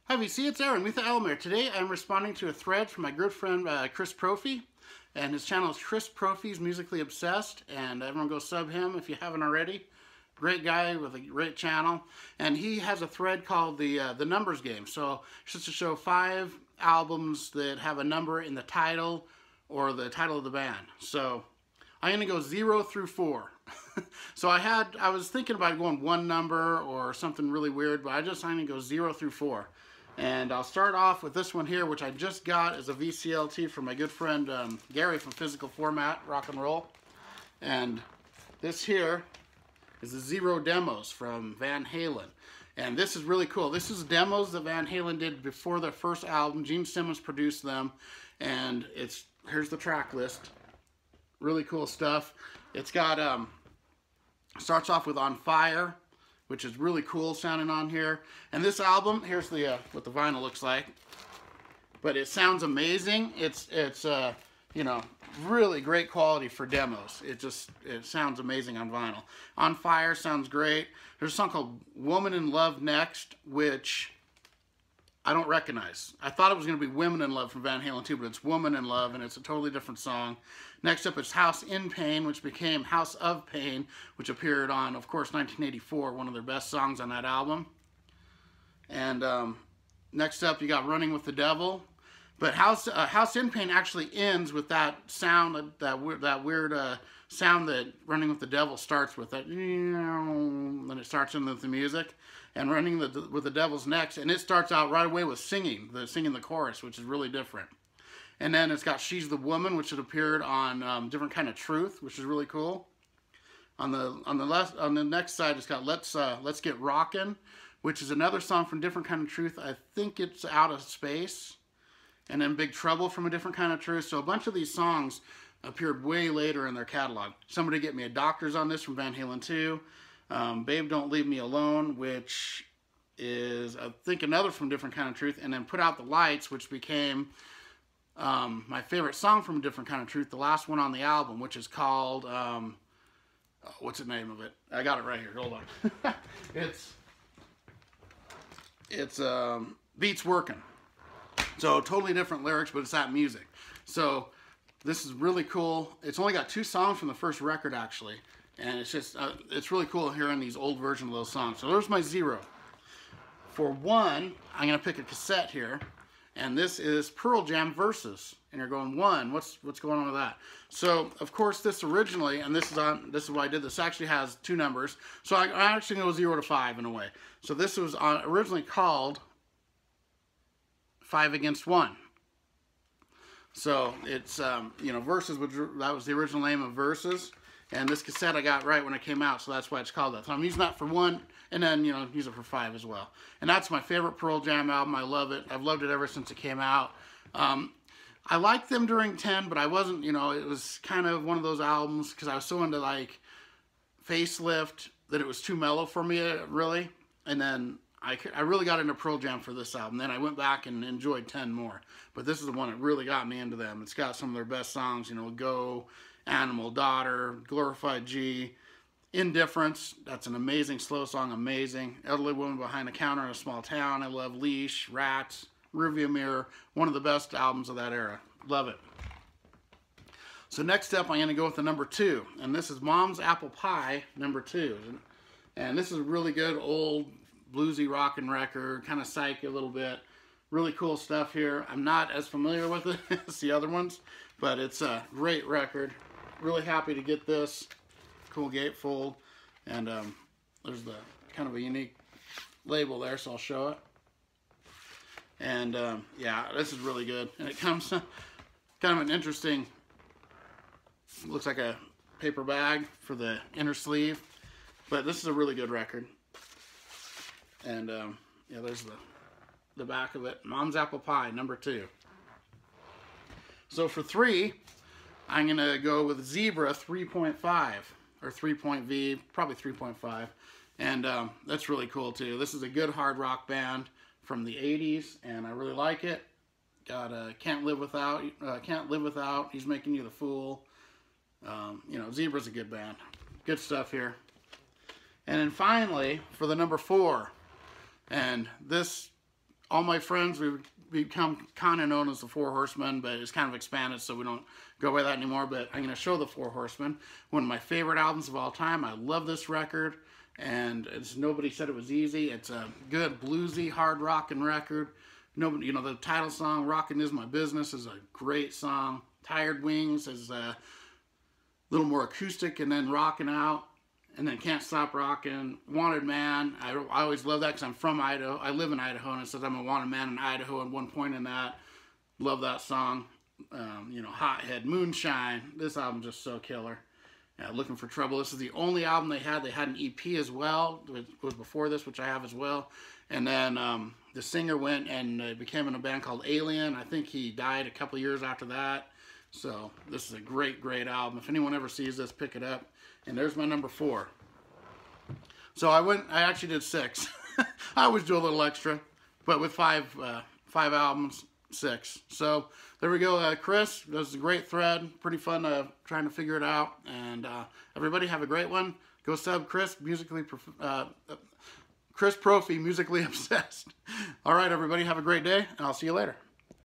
Hi VC, it's Aaron with Elmer. Today I'm responding to a thread from my good friend Chris Propfe, and his channel is Chris Prophe's Musically Obsessed, and everyone go sub him if you haven't already. Great guy with a great channel, and he has a thread called the numbers game. So it's just to show 5 albums that have a number in the title or the title of the band. So I'm gonna go 0 through 4. So I was thinking about going one number or something really weird, but I'm gonna go 0 through 4. And I'll start off with this one here, which I just got as a VCLT from my good friend Gary from Physical Format Rock and Roll. And this here is the 0 demos from Van Halen. And this is really cool. This is demos that Van Halen did before their first album. Gene Simmons produced them. And here's the track list. Really cool stuff. It's got, starts off with On Fire, which is really cool sounding on here. And this album, here's the what the vinyl looks like. But it sounds amazing. It's you know, really great quality for demos. It sounds amazing on vinyl. On Fire sounds great. There's a song called Woman in Love next, which I don't recognize. I thought it was going to be Women in Love from Van Halen 2, but it's Woman in Love, and it's a totally different song. Next up is House in Pain, which became House of Pain, which appeared on, of course, 1984, one of their best songs on that album. And next up, you got Running with the Devil. But House in Pain actually ends with that sound, that weird sound that Running with the Devil starts with. That, then it starts in with the music. And Running with the Devil's next, and it starts out right away with singing the chorus, which is really different. And then it's got She's the Woman, which had appeared on Different Kind of Truth, which is really cool. On the next side, it's got Let's Get Rockin', which is another song from Different Kind of Truth. I think it's Out of Space. And then Big Trouble from A Different Kind of Truth. So a bunch of these songs appeared way later in their catalog. Somebody Get Me a Doctor's on this from Van Halen 2. Babe Don't Leave Me Alone, which is, I think, another from Different Kind of Truth. And then Put Out the Lights, which became my favorite song from Different Kind of Truth, the last one on the album, which is called, what's the name of it? I got it right here. Hold on. It's Beats Working. So totally different lyrics, but it's that music. So this is really cool. It's only got 2 songs from the first record, actually. And it's just, it's really cool hearing these old versions of those songs. So there's my 0. For 1, I'm going to pick a cassette here. And this is Pearl Jam Versus. And you're going, 1, what's going on with that? So, of course, this originally, and this is why I did this, actually has 2 numbers. So I actually go 0 to 5 in a way. So this was originally called 5 Against 1. So it's, you know, Versus, that was the original name of Versus. And this cassette I got right when it came out, so that's why it's called that. So I'm using that for 1, and then, you know, use it for 5 as well. And that's my favorite Pearl Jam album. I love it. I've loved it ever since it came out. I liked them during 10, but I wasn't, you know, it was kind of one of those albums, because I was so into, like, Facelift, that it was too mellow for me, really. And then I really got into Pearl Jam for this album. Then I went back and enjoyed 10 more. But this is the one that really got me into them. It's got some of their best songs, you know, Go, Animal, Daughter, Glorified G, Indifference. That's an amazing slow song, amazing. Elderly Woman Behind the Counter in a Small Town. I love Leash, Rats, Rearview Mirror. One of the best albums of that era. Love it. So next up, I'm going to go with the number 2. And this is Mom's Apple Pie, number 2. And this is a really good old bluesy rockin' record, kind of psych a little bit. Really cool stuff here. I'm not as familiar with it as the other ones, but it's a great record. Really happy to get this. Cool gatefold. And there's the kind of a unique label there, so I'll show it. And yeah, this is really good. And it comes kind of an interesting, looks like a paper bag for the inner sleeve. But this is a really good record. And yeah, there's the back of it. Mom's Apple Pie, number 2. So for 3, I'm going to go with Zebra 3.5, or 3.V, probably 3.5. And that's really cool too. This is a good hard rock band from the 80s, and I really like it. Got Can't Live Without, He's Making You the Fool. You know, Zebra's a good band. Good stuff here. And then finally, for the number 4, and this all my friends, we've become kind of known as the Four Horsemen, but it's kind of expanded, so we don't go by that anymore. But I'm going to show the Four Horsemen, one of my favorite albums of all time. I love this record, and nobody said it was easy. It's a good bluesy, hard rocking record. Nobody, you know, the title song, "Rockin' Is My Business," is a great song. "Tired Wings" is a little more acoustic, and then "Rockin' Out," and then "Can't Stop Rockin'." "Wanted Man," I always love that because I'm from Idaho. I live in Idaho, and it says I'm a wanted man in Idaho at one point in that. Love that song. You know, "Hothead," "Moonshine." This album's just so killer. "Looking for Trouble." This is the only album they had. They had an EP as well. It was before this, which I have as well. And then the singer went and became in a band called Halen. I think he died a couple years after that. So this is a great, great album. If anyone ever sees this, pick it up. And there's my number 4. So I actually did 6. I always do a little extra, but with 5 albums, 6. So there we go, Chris. That was a great thread. Pretty fun trying to figure it out. And everybody have a great one. Go sub Chris, Chris Propfe, Musically Obsessed. All right, everybody, have a great day, and I'll see you later.